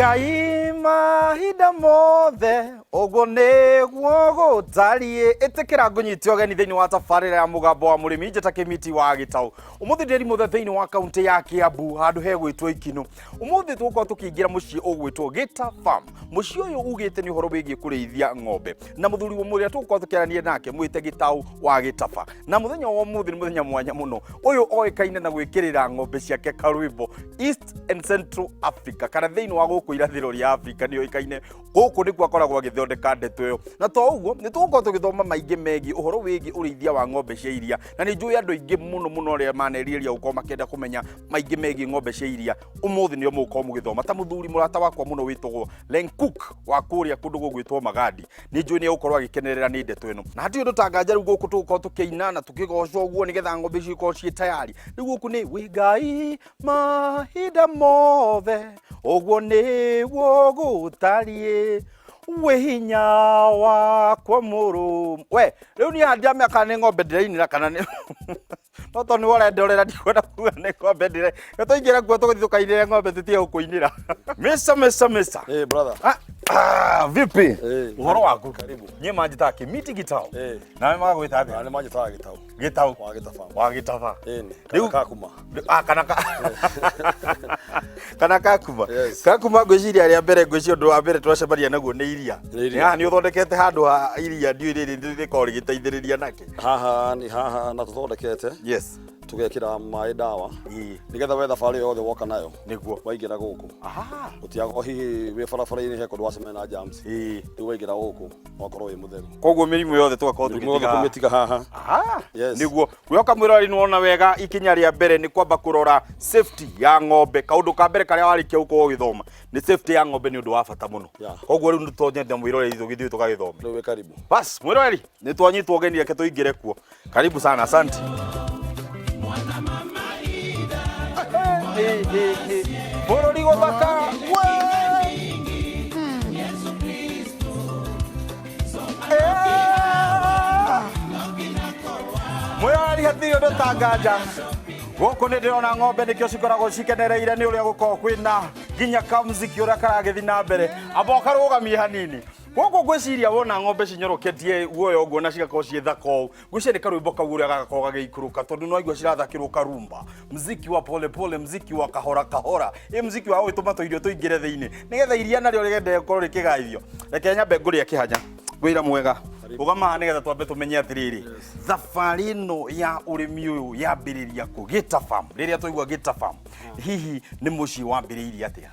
Ngai mahinda mothe ogo niguo gutarie itikira ngunyiti ogeni thiini wa tafarira ya mugambo wa murimi njeta kimiti wa Gitau umuthi ndiri muthe thiini wa kaunti ya Kiambu handu he gwitwo Ikino umuthi tuko tukiingira mucii ugwitwo Gita Farm mucii uyu ugite ni uhoro wigie kurithia ng'ombe na muthuri wa muria tuko tukirania nake mwite Gitau wa Gitafa na muthenya wa umuthi ni muthenya mwanya muno uyu oikaine na gwikirira ng'ombe ciake karwimbo East and Central Africa kana thiini wa guku irathiro ria Africa ni oikaine guku ni kwakoragwo agithondeka ndeto iyo na to uguo ni tuko tugithoma maingi megi uhoro wigi urithia wa ng'ombe cia iria na ni njui andu ingi muno ria maneriria uko makenda kumenya maingi megi ng'ombe cia iria umuthi ni muko mugithoma ta muthuri murata wakwa muno witogwo Lencook wa kuria kundu gugwitwo Magadi ni njui ni ukorwo agikenerera ni ndeto ino na hati undu tanganja ru guku tuko tukiina na tukigoca uguo nigetha ng'ombe cikorwo cie tayari ni guku ni wi Ngai mahinda mothe oguo niguo gutarie wihinya wakwa murumu we riu ni handia miaka ni ng'ombe ndirainira kana ni no to ni wora ndorera ndikwenda kuga ni ng'ombe ndire tuingira kuo tugithi tukainire ng'ombe tutie gukuinira mesa brother vipi uhoro waku karibu nye manjita kimiti Gitau nawe magwita athi na manjita Gitau Gitau wa Gita Farm wa Gitafa riu kakuma kana kakuma kakuma gwiciria ria mbere ngwicio ndu wa mbere twacemania naguo ni iria ni uthondekete handu ha iria ndiu riri ndirikori rigiteithiriria nake haha na tuthondekete yes tugekira mai dawa nigetha we thabari yothe woka nayo niguo waingira guku utiago hihi we barabara-ini he kundu wacemania na jams riu waingira guku wakorwo wi mutheru koguo mirimu yothe tugakorwo tugitiga haha niguo gwoka mwirori nuona wega ikinya ria mbere ni kwamba kurora safety ya ng'ombe kaundu ka mbere karia warikia uko githoma ni safety ya ng'ombe ni undu wa bata muno koguo riu nitonyenda mwirori tugithii tugagithoma riu we karibu bas mwirori ni twanyitwo geni yake tuingire kuo karibu sana asante bururi guthaka mwirori hathiri undu tanganja guku ni ndirona ng'ombe nikio cikoragwo cikenereire ni uria gukorwo kwina nginya kamuziki uria karagithi na mbere amba ukarugamia hanini guku gwiciria wona ng'ombe cinyoroketie guoyo guo na cigakorwo cie thaka ũũ gwiciria karwimbo kau uria gagakorwo gagĩikũrũka tondu no igua cirathakĩrwo karumba muziki wa pole pole muziki wa kahora kahora muziki wa gũtũma tũirio tũingĩre thĩinĩ nigetha iria narĩo rĩgende gũkorwo rĩkĩgaithio reke nyambe ngũrĩa kĩhanya wĩra mwega ugama nigetha twambe tumenye atiriri thabarĩ ino ya ũrĩmi ũyũ yambĩrĩria kũ Gita Farm rĩrĩa twaigua Gita Farm hihi nĩ mũciĩ wambĩrĩirie atĩa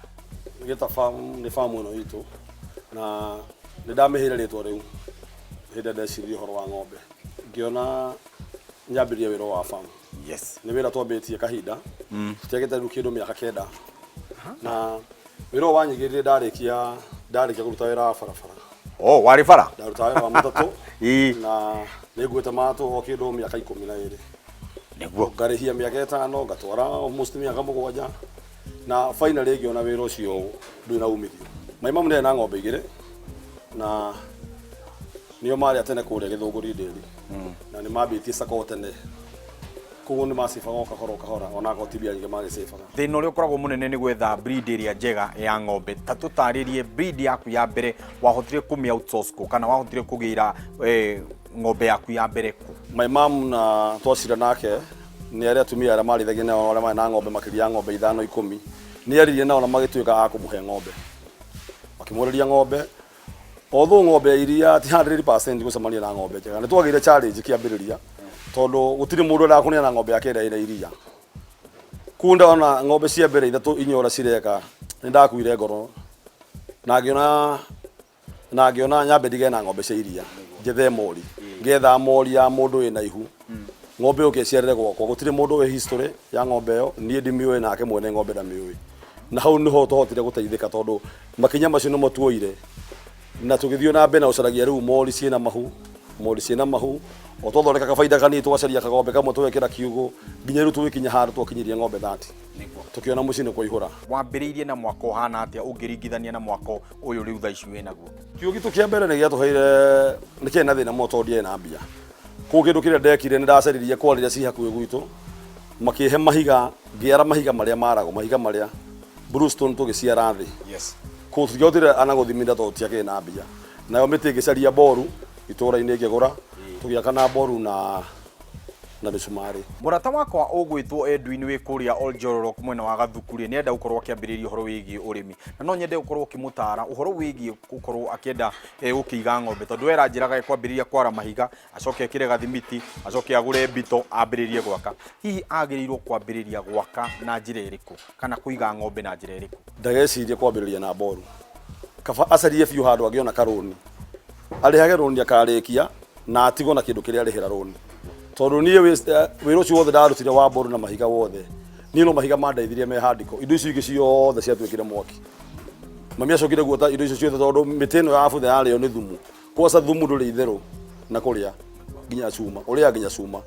Gita Farm nĩ farm ĩno itũ na ndamehire ritwa riu hinde ndecirie horo wa ng'ombe ngiona nyambirie wira wa farm yes ni wira twambitie kahinda tutegete riu kindu miaka kenda na wira wanyigirire ndarikia kuruta wira wa barabara wari bara ndaruta wira wa matatu na niguite matu o kindu miaka 12 niguo ngarihia miaka 5 ngatwara almost miaka 7 na finally ngiona wira ucio ndwina umithio maimamu ndena na ng'ombe igire na niyo mari atene kuria Githunguri nderi na ni mabitie sako tene kugu ni masifaga kahora ona gotibia nge mari sifaga thina uria ukoragwo munene ni gwetha breed iria njega ya ng'ombe ta tutaririe breed yaku ya mbere wahotire kumia outsource kana wahotire kugira ng'ombe yaku ya mbere ku my mom na twacira nake ni aria atumia aria marithagia nao aria na ng'ombe makiria ng'ombe 5-10 ni aririe nao na magituika a kumuhe ng'ombe makimuriria ng'ombe although ng'ombe iria ti 100% gucemania na ng'ombe njega ni twagire challenge kiambiriria tondu gutiri mundu arakunia na ng'ombe yake ina iria kunda ona ng'ombe cia mbere ithatu inyora cireka ni ndakuire ngoro na ngiona nyambe ndige na ng'ombe cia iria njethe mori ngetha mori ya mundu ina ihu ng'ombe uke ciarire gwakwa gutiri mundu we history ya ng'ombe yo nie ndimiwe nake mwene ng'ombe ndamiwe na hau niho tuhotire guteithika tondu makinya macio no matuoire na tugithio na mbere na ucaragia riu mori ciena mahu o twathondeka kabaida kanini twacaria kagombe kamwe twekira kiugo nginya riu twikinya handu twakinyirie ng'ombe 30 tukiona mucii ni kuihura wambiriirie na mwaka uhana atia ungiringithania na mwaka uyu riu tha ici wina guo kiugo gitu kia mbere ni giatuheire ni kena thina mo tondie na mbia ku kindu kiria ndekire ni ndacaririe kwariria ci hakuhi gwitu makihe mahiga ngiara mahiga maria marago mahiga maria Bluestone tugiciara thi yes ko tugiotire anaguthimira to tiake na mbia nayo miti ngicaria boru itura-ini ngigura tugiaka na boru na misumari. Murata wakwa ugwitwo Edwin wi kuria Oljororok mwena wa Gathukuri ni enda gukorwo akiambiriria uhoro wigi urimi na no nyende gukorwo kimutara uhoro wigi gukorwo akienda gukiiga ng'ombe tondu era njiraga kwambiriria kwara mahiga acoke ekire gathimiti acoke agure mbito ambiririe gwaka hihi agirirwo kwambiriria gwaka na njira iriku kana kuiga ng'ombe na njira iriku? Ndagecirie kwambiriria na boru kaba acarie biu handu agiona karuni arihage runi akarikia na atigo na kindu kiria arihira runi tondu nie wiro cio wothe ndarutire wa boru na mahiga wothe nie no mahiga mandaithirie me handiko indo icio ingi ciothe ciatwikire mwaki mami acokire guota indo icio ciothe tondu mitino ya buthe yario ni thumu kosa thumu nduri itheru na kuria nginya cuma uria nginya cuma.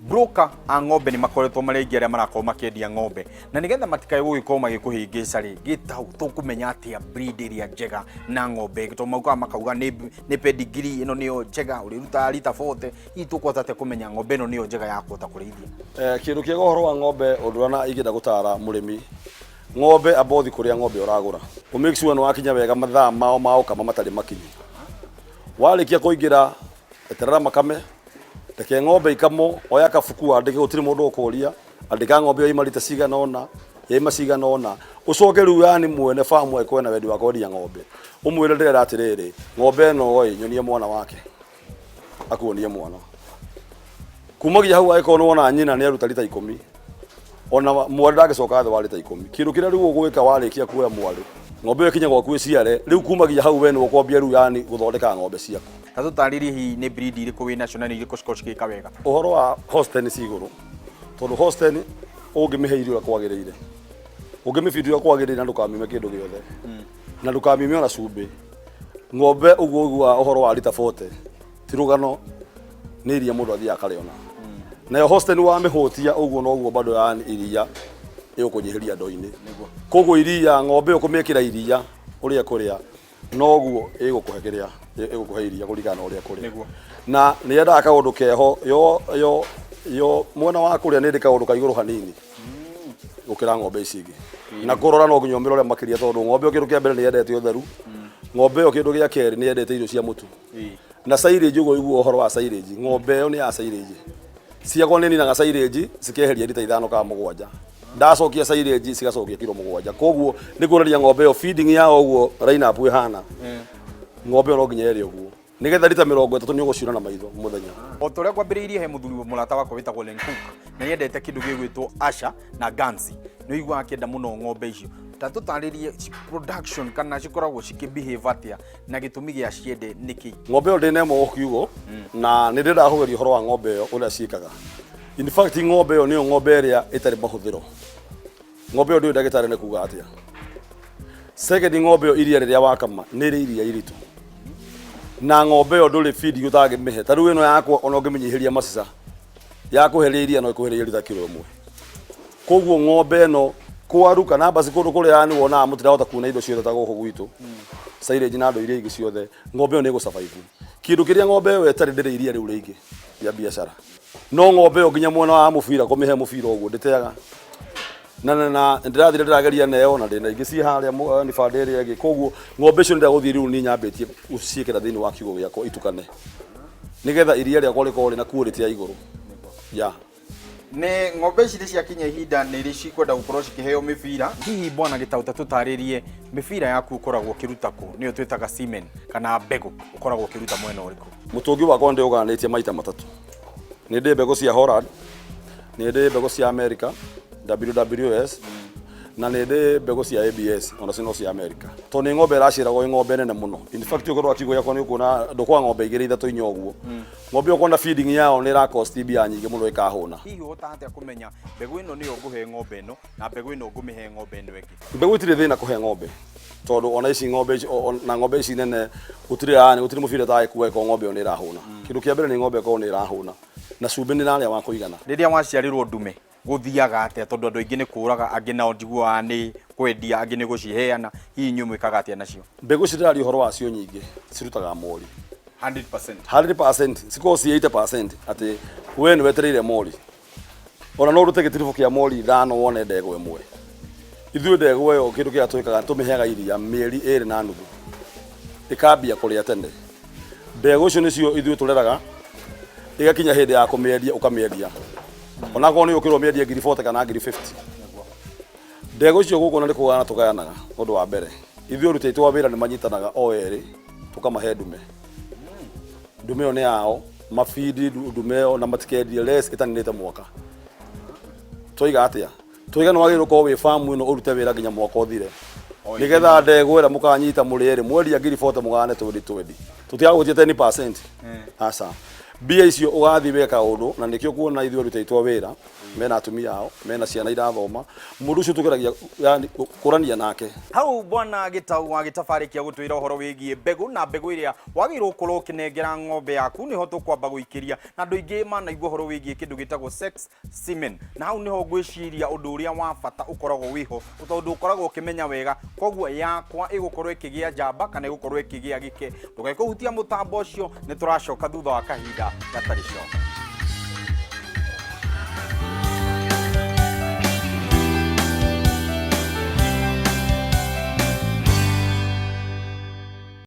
Broker a ng'ombe ni makoretwo marengi aria marakorwo makendia ng'ombe na nigetha matikae gugikorwo magikuhingica ri gitau tukumenya atia breed iria njega na ng'ombe to mauka makauga ni pedigree ino niyo njega uriruta lita 40 hii tukwata te kumenya ng'ombe ino niyo njega ya kuota kurithia. Kindu kiega uhoro wa ng'ombe undurana igenda gutara murimi ng'ombe abothi kuria ng'ombe uragura u make sure no wakinya wega mathaa mao kama matari makinyi walikia kuingira eterera makame reke ng'ombe ikamo oya kafuku andike gutiri mundu ukuria andika ng'ombe yo imarita cigana ona yaima cigana ona ucoke riu yani mwene famu ekwe na wendi wa kwendia ng'ombe umwire ndira atiriri ng'ombe no oi nyonie mwana wake akuonie mwana kumagia hau aiko no ona nyina ni aruta lita 10 ona mwari ndagicoka thwa lita 10 kindu kiria riu ugwika warikia kuoya mwari ng'ombe ikinya gwaku iciare riu kumagia hau we ni ukwambia riu yani guthondeka ng'ombe ciaku tatutariri hi ni breed iriku wi national iriku cikoshika wega uhoro wa Holstein ciguru tondu Holstein ungimihe irio kwagirire ungimifidi yo kwagirire ndukamime kindu giothe na ndukamime ona cumbi ng'ombe uguo uhoro wa lita 40 tirugano ni iria mundu athia akariona nayo Holstein wa mihutia uguo no uguo bado yani iria iukunyihiria ndo-ini koguo iria ng'ombe ukumikira iria uria kuria noguo igukuhegeria igukuheiria kurigana uria kuria na ni enda kaundu keho yo mwena wa kuria ni ndika undu kaiguru hanini gukira ng'ombe ici ingi na kurora no nginya umirore makiria tondu ng'ombe kindu kia mbere ni yendete utheru ng'ombe kindu gia keri ni yendete irio cia mutu na silage ugo iguo uhoro wa silage ng'ombe yo ni ya silage ciago nini na silage cikeheria lita 5 ka 7 ndacokia silage cigacokia kilo 7 koguo ni kuroria ng'ombe yo feeding yao uguo line up ihana ng'ombe no nginya eri uguo nigetha lita 30 ni uguciona na maitho muthenya o turia kwambiriirie he muthuri murata wakwa witagwo Lenkuk na yendete kindu gigwitwo Asha na Gansi no igwa akienda muno ng'ombe icio tatutaririe production kana cikoragwo cikibehave atia na gitumi gia ciende niki ng'ombe yo ndinemo kiugo na ni ndira hugeria horo wa ng'ombe yo uria ciikaga in fact ng'ombe yo niyo ng'ombe iria itari mahuthiro ng'ombe yo ndio ndagitari ne kuga atia second ng'ombe yo iria riria wakama ni ri iria iritu na ng'ombe yo nduri feed utage mihe taru ino yakwa ona ngiminyihiria macica yakuheria iria no ikuheria lita kilo 1 koguo ng'ombe no kwaru kana basi kundu kuri yani wona mutirahota kuona indo ciothe ta guku gwitu silage na ndo iria ingi ciothe ng'ombe yo ni gu survive kindu kiria ng'ombe yo etari ndire iria riu ringi ya biashara no ng'ombe yo nginya mwena wa mubira kumihe mubira uguo nditeaga na ndirathire ndirageria neo na ndina ingi ci haria ni bande ria ingi koguo ng'ombe cio ndiraguthii riu ni nyambitie uciikira thiini wa kiugo giakwa itukane nigetha iria riakwa rikori na quality ya iguru ya ne ng'ombe ici ciakinya ihinda ni ri cikwenda gukorwo cikiheo mibira hihi bwana gitauta tutaririe mibira yaku ukoragwo kiruta ku niyo twitaga semen kana mbegu ukoragwo kiruta mwena uriku mutungi wakwa ndi uganitie maita matatu ni ndi mbegu cia Holland ni ndi mbegu cia America WWS na ni ndi mbegu cia ABS ona cino cia America to ni ng'ombe raciragwo ng'ombe nene muno in fact ukorwo akigo yakwa ni ukuna ndukwa ng'ombe igiri ithatu inyoguo ng'ombe ukonda feeding yao ni ra cost bia nyingi muno ikahuna hihi utate kumenya mbegu ino niyo nguhe ng'ombe ino na mbegu ino ngumihe ng'ombe ino eki mbegu itire thina kuhe ng'ombe tondu ona ici ng'ombe na ng'ombe ici nene gutire mubira ta ikuwe ko ng'ombe oni rahuna kindu kia mbere ni ng'ombe ko ni rahuna na cumbi ni naria wa kuigana riria waciarirwo ndume guthiaga atia tondu andu aingi ni kuraga angi nao njiguaga ni kwendia angi ni guciheana hihi nyumu ikaga atia nacio mbegu cirari uhoro wacio nyingi cirutaga mori 100% siko si 80% ati we ni wetereire mori ona no rute gitirifu kia mori thano wone ndego imwe ithuĩ ndegwa ĩyo kĩndũ kĩrĩa twĩkaga tũmĩheaga iria mĩeri 2 na nuthu ĩkambia kũrĩa tene. Ndegwa icio nĩcio ithuĩ tũreraga ĩgakinya hĩndĩ ya kũmĩendia ũkamĩendia onakorwo nĩ ũkĩrwo mĩendie 40 kana 50. Ndegwa icio gũkũ na nĩ kũgayana tũgayanaga ũndũ wa mbere. Ithuĩ aruti aitũ a wĩra nĩ manyitanaga o erĩ tũkamahe ndume. Ndume ĩyo nĩ yao mafidi ndume ĩyo na matikendie less ĩtaninĩte mwaka. Tũiga atĩa? Tũiga nĩ wagĩrĩirwo gũkorwo wĩ farm ĩno ũrute wĩra nginya mwaka ũthire. Nĩgetha ndegwa ĩrĩa mũkanyita mũrĩ erĩ mwendia 40 mũgane 20. Tũtiagũtia 10%. Aca. Mbia icio ũgathi weka ũndũ na nĩkĩo kuona ithuĩ aruti aitũ a wĩra mena atumia ao mena ciana irathoma mũndũ ũcio tũgeragia yani kũrania nake. Hau bwana Gitau agĩtabarĩkia gũtwĩra ũhoro wĩgiĩ mbegũ na mbegũ ĩrĩa wagĩrĩirwo gũkorwo ũkĩnengera ng'ombe yaku nĩho tũkwamba gũikĩria na andũ aingĩ manaigua ũhoro wĩgiĩ kĩndũ gĩtagwo sex semen na hau nĩho ngwĩciria ũndũ ũrĩa wa bata ũkoragwo wĩho tondũ ũkoragwo ũkĩmenya wega koguo yakwa ĩgũkorwo ĩkĩgĩa njamba kana ĩgũkorwo ĩkĩgĩa gĩke ndũgekũhutia mũtambo ũcio nĩ tũracoka thutha wa kahinda gatarĩ coka.